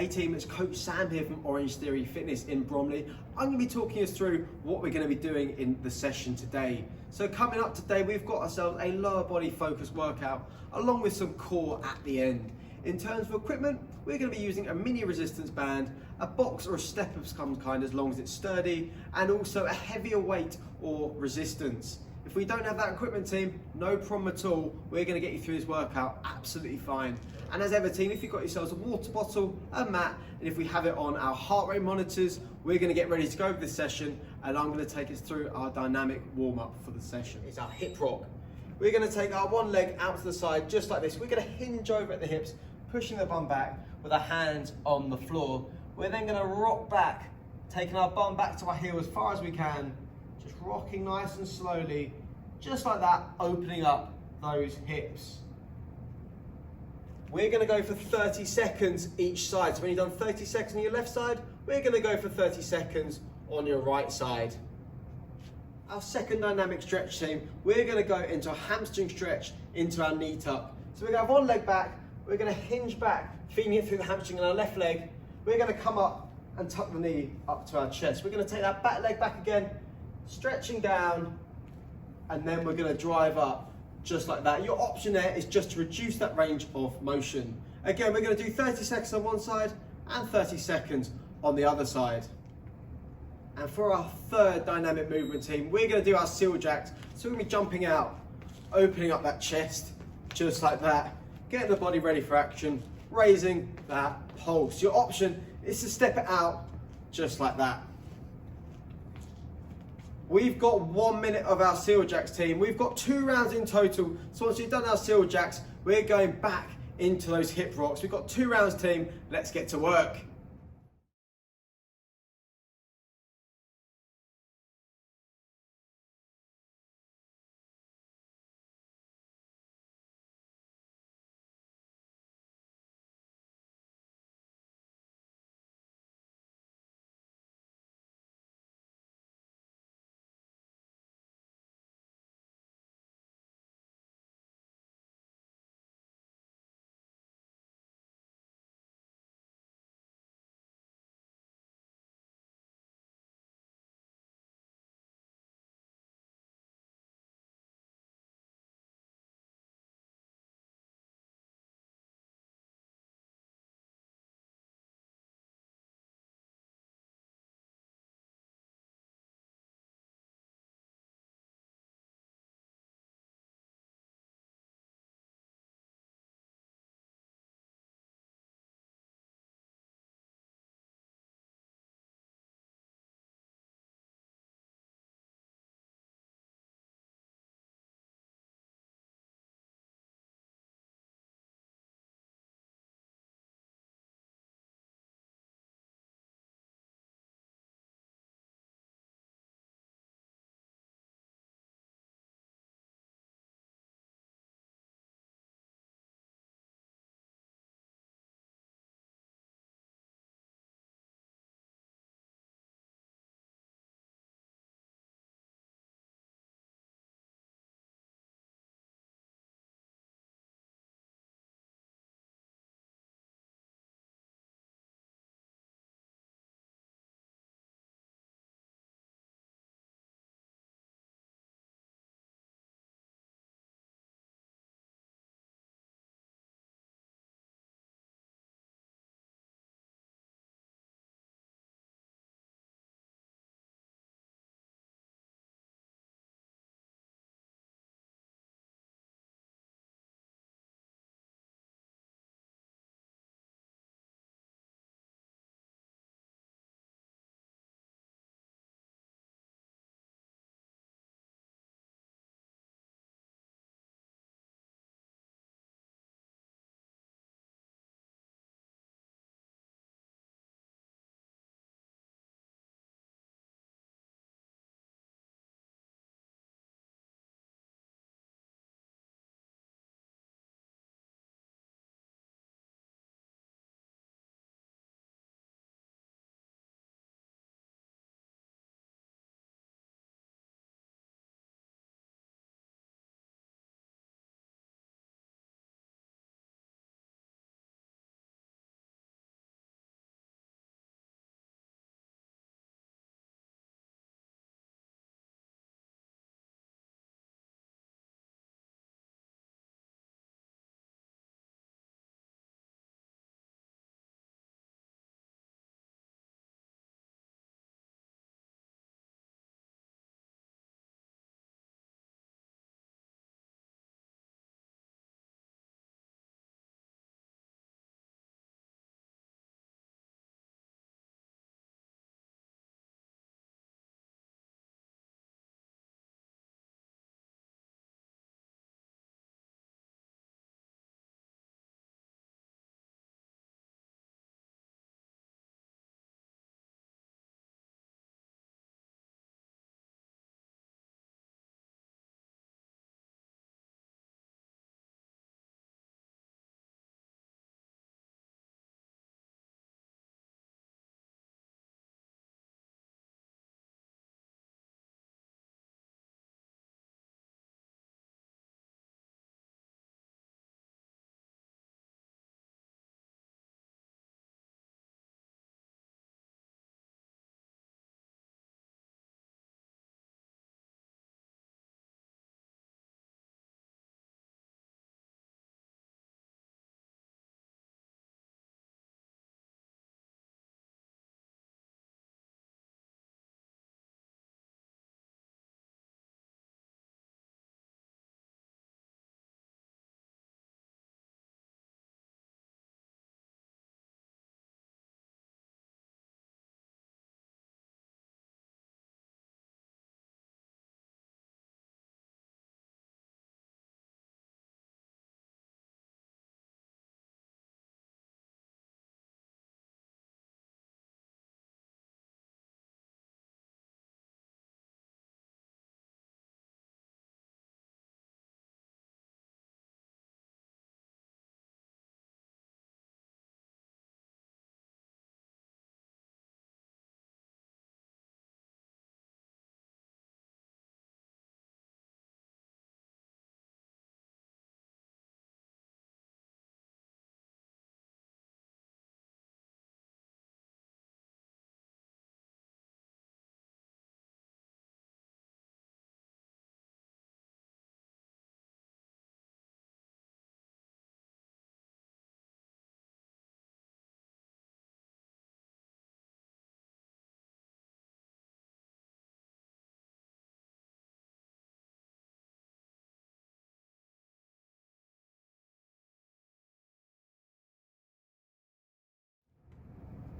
Hey team, it's Coach Sam here from OrangeTheory Fitness in Bromley. I'm going to be talking us through what we're going to be doing in the session today. So coming up today, we've got ourselves a lower body focused workout along with some core at the end. In terms of equipment, we're going to be using a mini resistance band, a box or a step of some kind as long as it's sturdy, and also a heavier weight or resistance. If we don't have that equipment team, no problem at all. We're going to get you through this workout absolutely fine. And as ever team, if you've got yourselves a water bottle, a mat, and if we have it on our heart rate monitors, we're going to get ready to go for this session, and I'm going to take us through our dynamic warm-up for the session. It's our hip rock. We're going to take our one leg out to the side just like this. We're going to hinge over at the hips, pushing the bum back with our hands on the floor. We're then going to rock back, taking our bum back to our heel as far as we can, just rocking nice and slowly, just like that, opening up those hips. We're going to go for 30 seconds each side. So when you've done 30 seconds on your left side, we're going to go for 30 seconds on your right side. Our second dynamic stretch team, we're going to go into a hamstring stretch into our knee tuck. So we're going to have one leg back, we're going to hinge back, feeding it through the hamstring on our left leg. We're going to come up and tuck the knee up to our chest. We're going to take that back leg back again, stretching down, and then we're going to drive up just like that. Your option there is just to reduce that range of motion. Again, we're going to do 30 seconds on one side and 30 seconds on the other side. And for our third dynamic movement team, we're going to do our seal jacks. So we're going to be jumping out, opening up that chest, just like that, getting the body ready for action, raising that pulse. Your option is to step it out just like that. We've got 1 minute of our seal jacks team. We've got 2 rounds in total. So once we've done our seal jacks, we're going back into those hip rocks. We've got 2 rounds team. Let's get to work.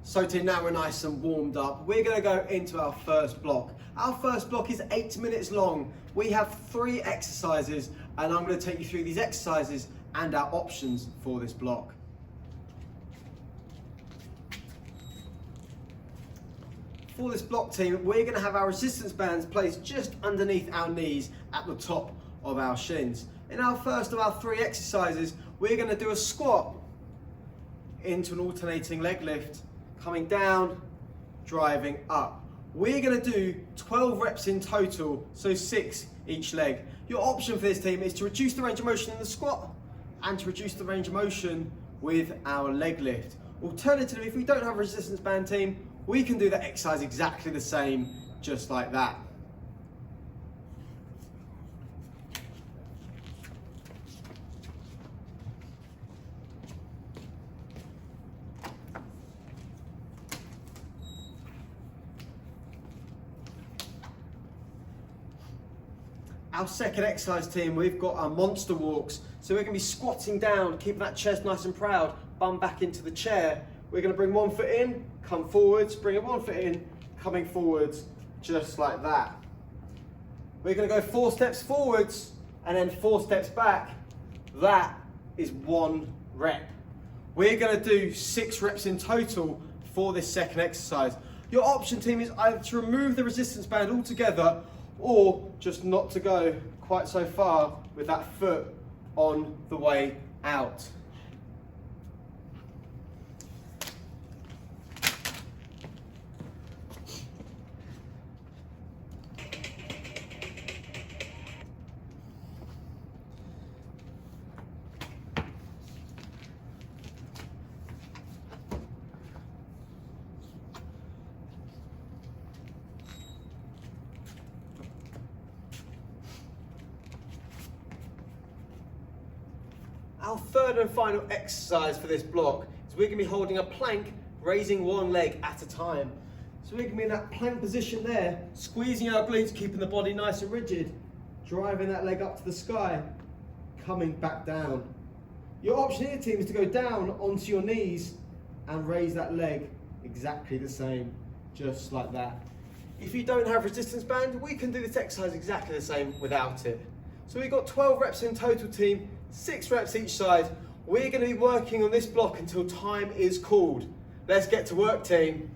So team, now we're nice and warmed up, we're going to go into our first block. Our first block is 8 minutes long. We have 3 exercises and I'm going to take you through these exercises and our options for this block. For this block team, we're going to have our resistance bands placed just underneath our knees at the top of our shins. In our first of our 3 exercises, we're going to do a squat into an alternating leg lift, coming down, driving up. We're going to do 12 reps in total, so 6 each leg. Your option for this team is to reduce the range of motion in the squat and to reduce the range of motion with our leg lift. Alternatively, if we don't have a resistance band team, we can do the exercise exactly the same, just like that. Our second exercise team, we've got our monster walks. So we're going to be squatting down, keeping that chest nice and proud, bum back into the chair. We're going to bring one foot in, come forwards, bring one foot in, coming forwards, just like that. We're going to go 4 steps forwards and then 4 steps back. That is 1 rep. We're going to do 6 reps in total for this second exercise. Your option team is either to remove the resistance band altogether or just not to go quite so far with that foot on the way out. Our third and final exercise for this block is we're going to be holding a plank, raising one leg at a time. So we're going to be in that plank position there, squeezing our glutes, keeping the body nice and rigid, driving that leg up to the sky, coming back down. Your option here, team, is to go down onto your knees and raise that leg exactly the same, just like that. If you don't have resistance band, we can do this exercise exactly the same without it. So we've got 12 reps in total, team, 6 reps each side. We're going to be working on this block until time is called. Let's get to work, team.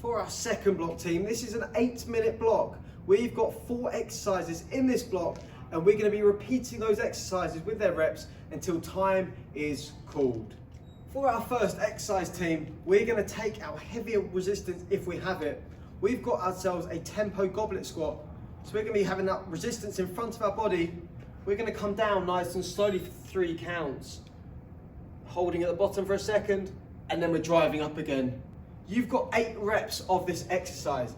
For our second block, team, this is an 8-minute block. We've got 4 exercises in this block, and we're going to be repeating those exercises with their reps until time is called. For our first exercise, team, we're going to take our heavier resistance if we have it. We've got ourselves a tempo goblet squat. So we're going to be having that resistance in front of our body. We're going to come down nice and slowly for 3 counts. Holding at the bottom for a second, and then we're driving up again. You've got 8 reps of this exercise.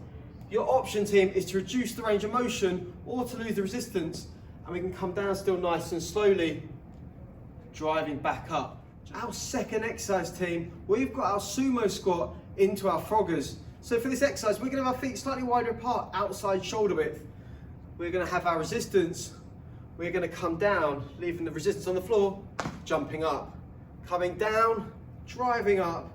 Your option, team, is to reduce the range of motion or to lose the resistance, and we can come down still nice and slowly, driving back up. Our second exercise, team, we've got our sumo squat into our froggers. So for this exercise, we're going to have our feet slightly wider apart, outside shoulder width. We're going to have our resistance. We're going to come down, leaving the resistance on the floor, jumping up, coming down, driving up,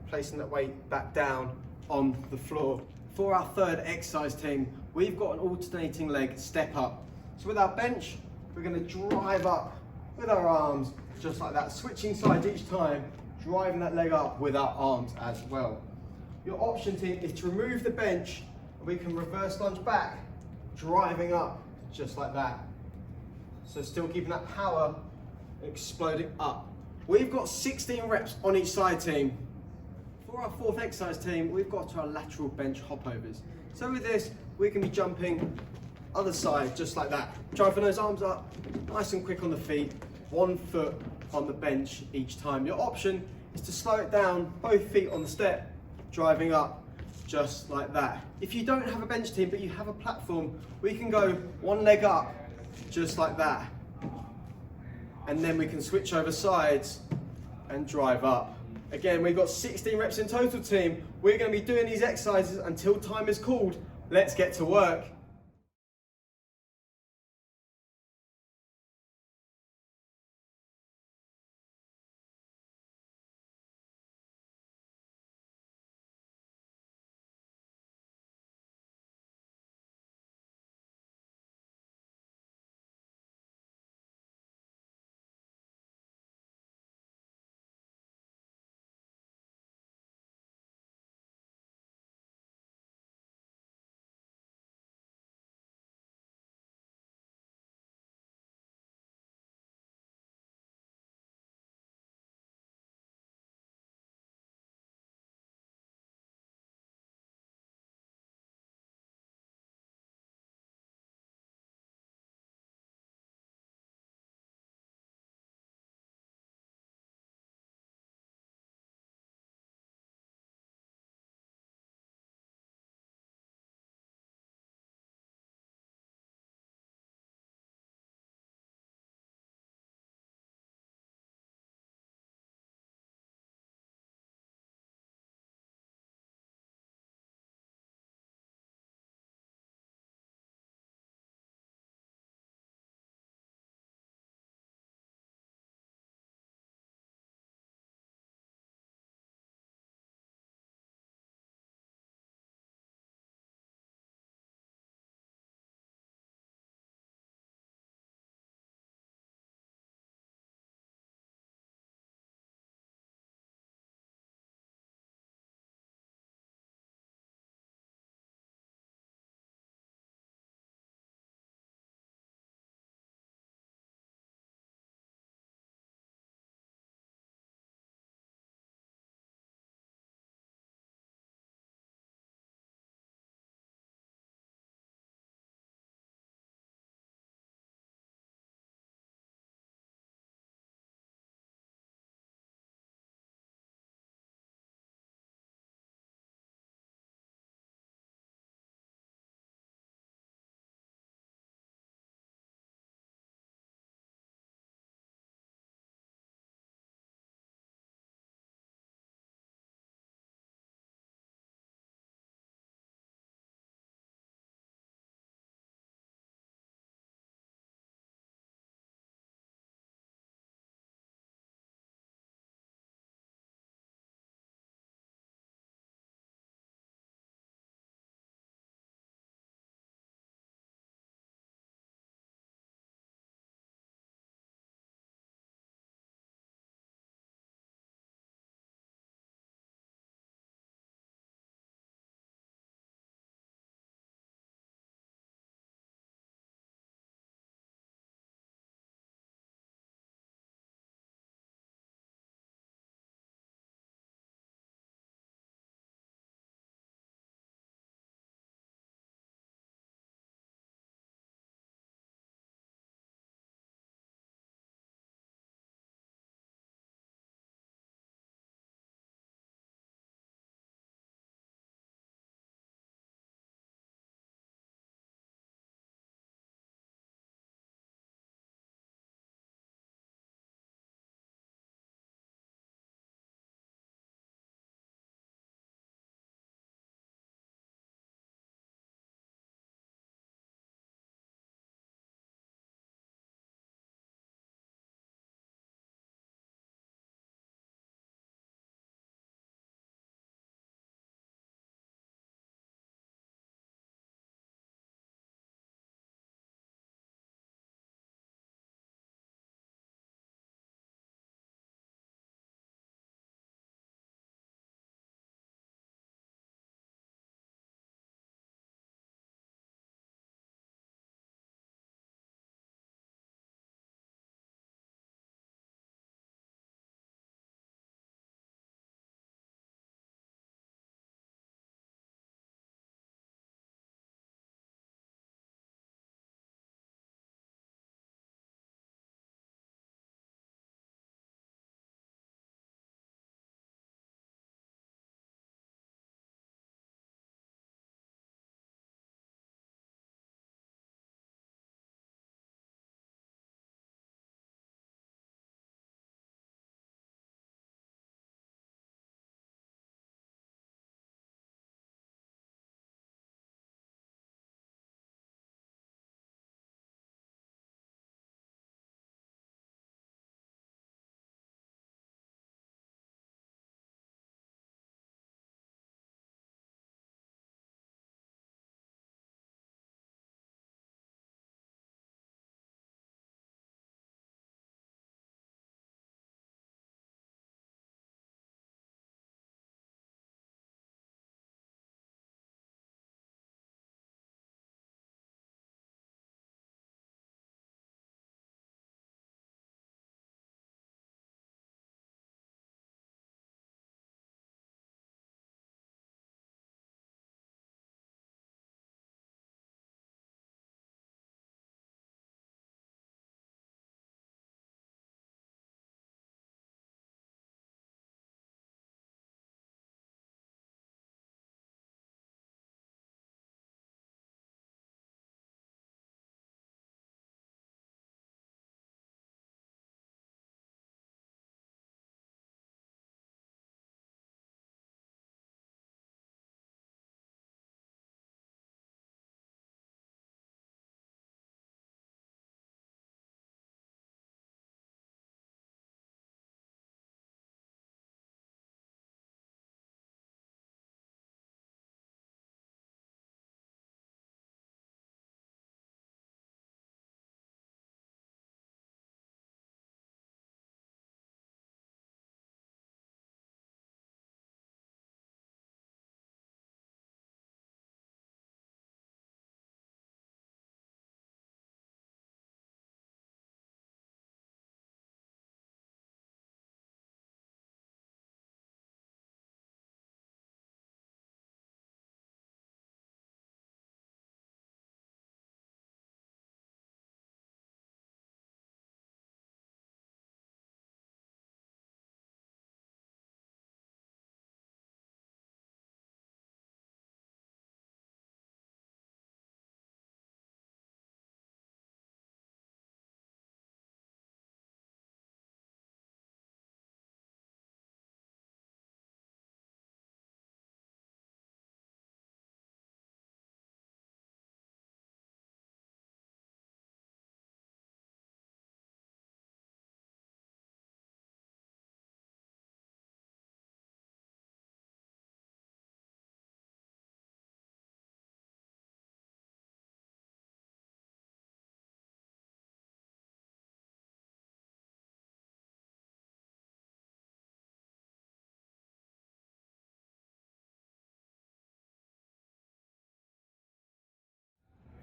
placing that weight back down on the floor. For our third exercise, team, we've got an alternating leg step up. So with our bench, we're going to drive up with our arms, just like that, switching sides each time, driving that leg up with our arms as well. Your option, team, is to remove the bench, and we can reverse lunge back, driving up just like that. So still keeping that power, exploding up. We've got 16 reps on each side, team. For our fourth exercise, team, we've got our lateral bench hopovers. So with this, we can be jumping other side, just like that. Driving those arms up, nice and quick on the feet, 1 foot on the bench each time. Your option is to slow it down, both feet on the step, driving up, just like that. If you don't have a bench, team, but you have a platform, we can go 1 leg up, just like that. And then we can switch over sides and drive up. Again, we've got 16 reps in total, team. We're going to be doing these exercises until time is called. Let's get to work.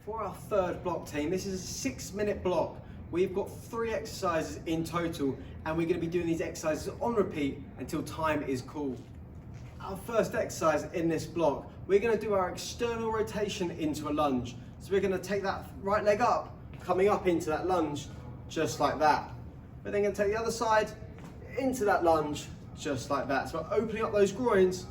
For our third block, team, this is a 6-minute block. We've got 3 exercises in total, and we're going to be doing these exercises on repeat until time is called. Our first exercise in this block, we're going to do our external rotation into a lunge. So we're going to take that right leg up, coming up into that lunge, just like that. We're then going to take the other side into that lunge, just like that. So we're opening up those groins,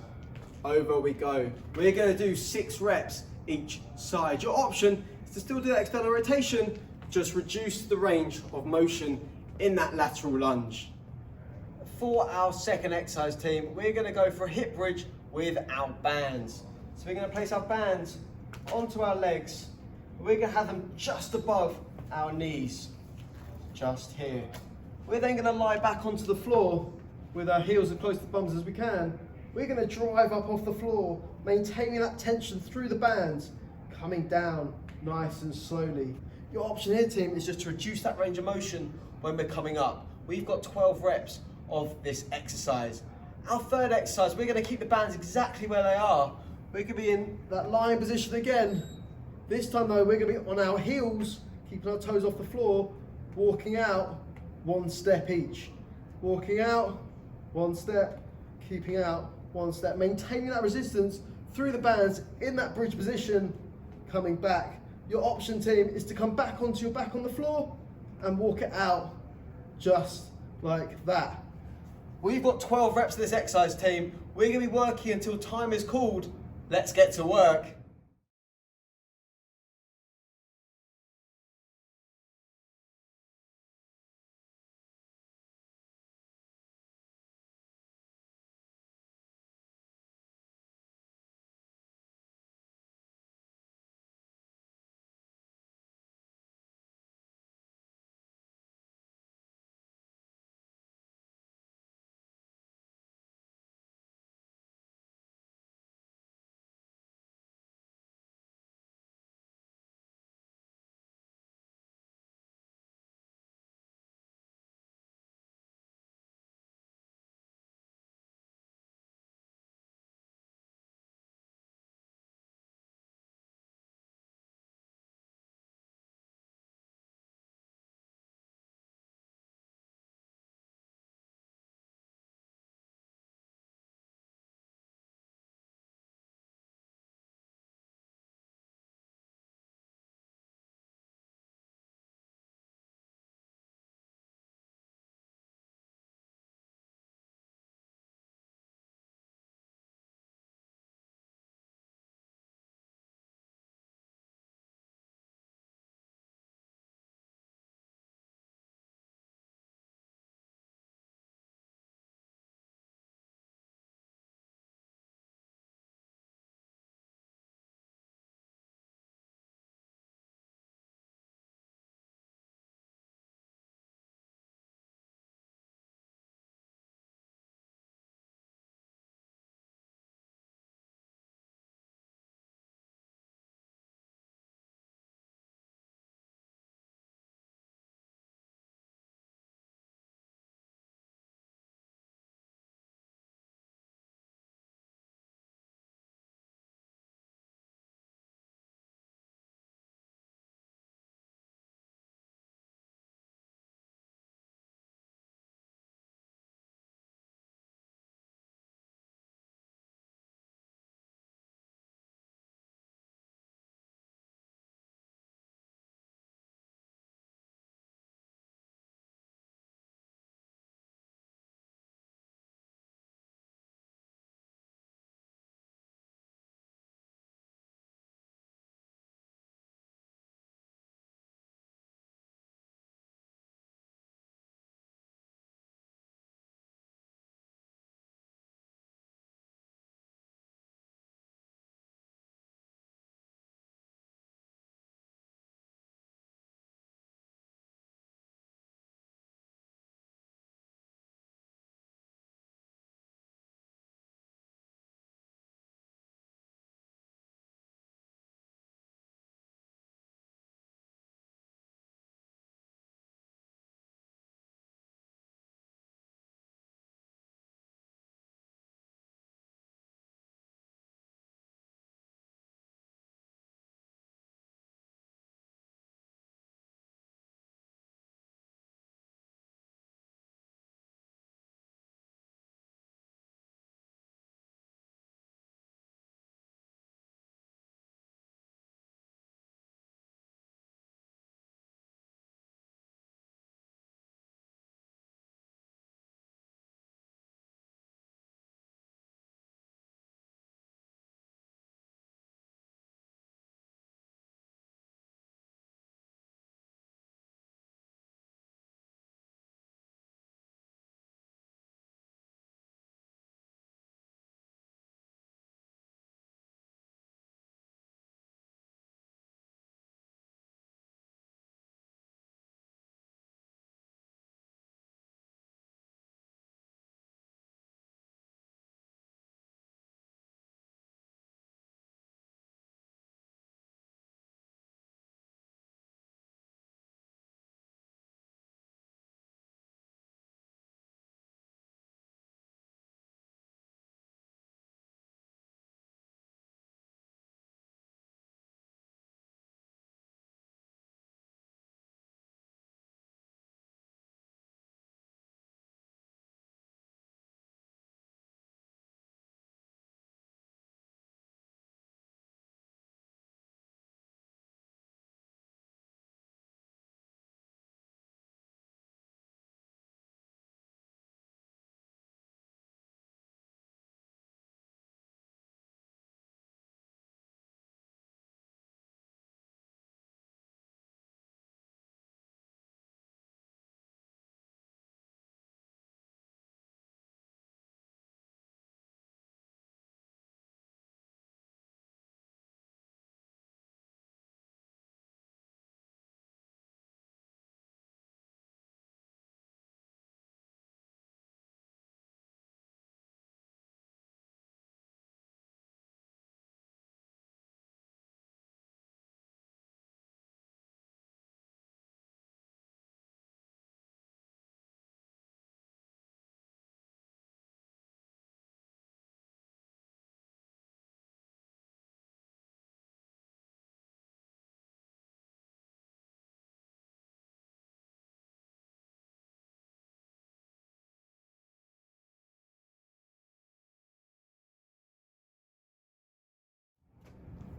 over we go. We're going to do 6 reps each side. Your option is to still do that external rotation, just reduce the range of motion in that lateral lunge. For our second exercise, team, we're going to go for a hip bridge with our bands. So we're going to place our bands onto our legs. We're going to have them just above our knees, just here. We're then going to lie back onto the floor with our heels as close to the bums as we can. We're going to drive up off the floor, maintaining that tension through the bands, coming down nice and slowly. Your option here, team, is just to reduce that range of motion when we're coming up. We've got 12 reps of this exercise. Our third exercise, we're going to keep the bands exactly where they are. We're going to be in that lying position again. This time though, we're going to be on our heels, keeping our toes off the floor, walking out 1 step each. Walking out 1 step, keeping out 1 step, maintaining that resistance through the bands in that bridge position, coming back. Your option, team, is to come back onto your back on the floor and walk it out just like that. We've got 12 reps of this exercise, team. We're going to be working until time is called. Let's get to work.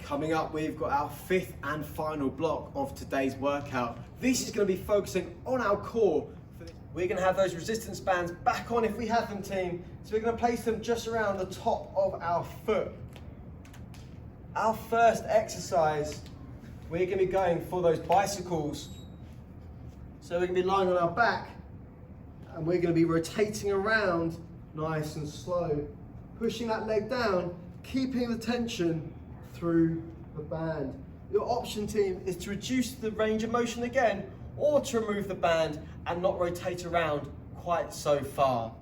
Coming up, we've got our fifth and final block of today's workout. This is going to be focusing on our core. We're going to have those resistance bands back on if we have them, team. So we're going to place them just around the top of our foot. Our first exercise, we're going to be going for those bicycles. So we're going to be lying on our back and we're going to be rotating around nice and slow, pushing that leg down, keeping the tension through the band. Your option, team, is to reduce the range of motion again, or to remove the band and not rotate around quite so far.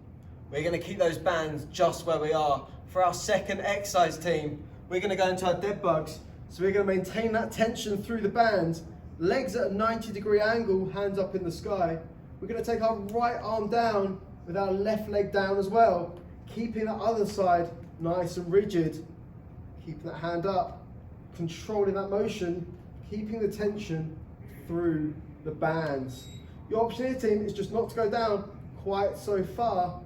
We're going to keep those bands just where we are. For our second exercise, team, we're going to go into our dead bugs. So we're going to maintain that tension through the bands, legs at a 90-degree angle, hands up in the sky. We're going to take our right arm down with our left leg down as well, keeping that other side nice and rigid, keeping that hand up, controlling that motion, keeping the tension through the bands. Your option here, team, is just not to go down quite so far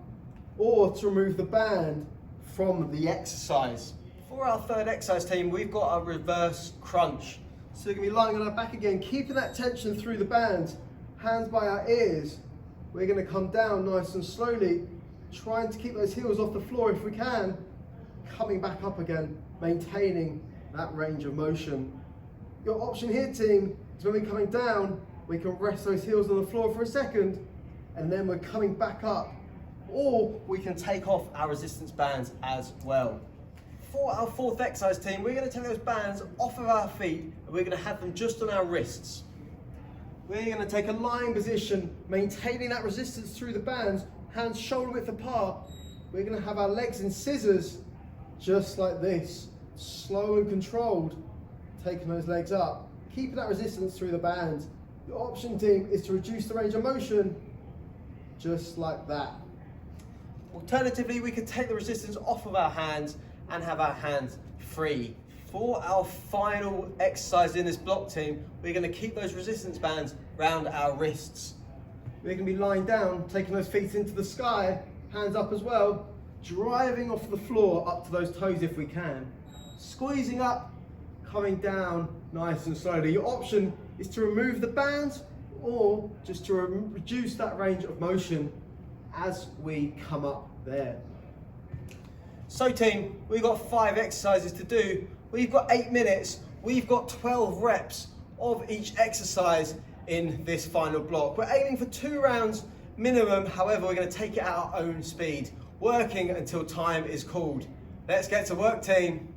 or to remove the band from the exercise. For our third exercise, team, we've got a reverse crunch. So we're going to be lying on our back again, keeping that tension through the bands, hands by our ears. We're going to come down nice and slowly, trying to keep those heels off the floor if we can, coming back up again, maintaining that range of motion. Your option here, team, is when we're coming down, we can rest those heels on the floor for a second, and then we're coming back up. Or we can take off our resistance bands as well. For our fourth exercise, team, we're going to take those bands off of our feet, and we're going to have them just on our wrists. We're going to take a lying position, maintaining that resistance through the bands, hands shoulder width apart. We're going to have our legs in scissors, just like this, slow and controlled, taking those legs up, keeping that resistance through the bands. Your option, team, is to reduce the range of motion, just like that. Alternatively, we could take the resistance off of our hands and have our hands free. For our final exercise in this block, team, we're going to keep those resistance bands round our wrists. We're going to be lying down, taking those feet into the sky, hands up as well, driving off the floor up to those toes if we can, squeezing up, coming down nice and slowly. Your option is to remove the bands or just to reduce that range of motion as we come up there. So, team, we've got 5 exercises to do. We've got 8 minutes. We've got 12 reps of each exercise in this final block. We're aiming for 2 rounds minimum. However, we're going to take it at our own speed, working until time is called. Let's get to work, team.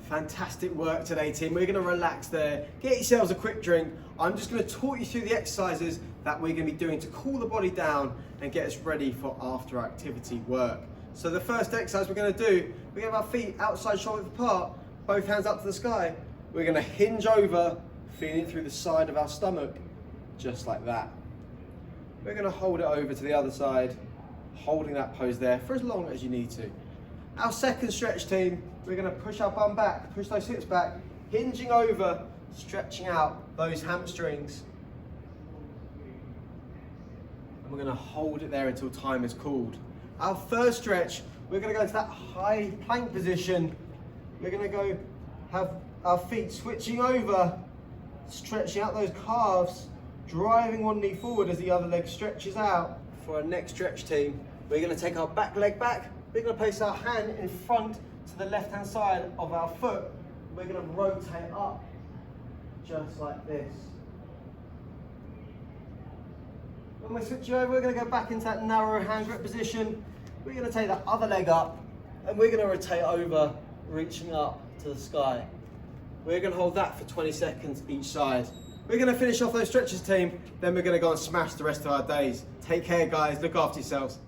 Fantastic work today, team. We're going to relax there, get yourselves a quick drink. I'm just going to talk you through the exercises that we're going to be doing to cool the body down and get us ready for after activity work. So the first exercise we're going to do, we have our feet outside shoulder width apart, both hands up to the sky. We're going to hinge over, feeling through the side of our stomach, just like that. We're going to hold it over to the other side, holding that pose there for as long as you need to. Our second stretch, team, we're going to push our bum back, push those hips back, hinging over, stretching out those hamstrings. And we're going to hold it there until time is called. Our third stretch, we're going to go into that high plank position. We're going to go have our feet switching over, stretching out those calves, driving one knee forward as the other leg stretches out. For our next stretch, team, we're going to take our back leg back. We're going to place our hand in front to the left-hand side of our foot. We're going to rotate up, just like this. When we're switching over, we're going to go back into that narrow hand grip position. We're going to take that other leg up, and we're going to rotate over, reaching up to the sky. We're going to hold that for 20 seconds each side. We're going to finish off those stretches, team, then we're going to go and smash the rest of our days. Take care, guys. Look after yourselves.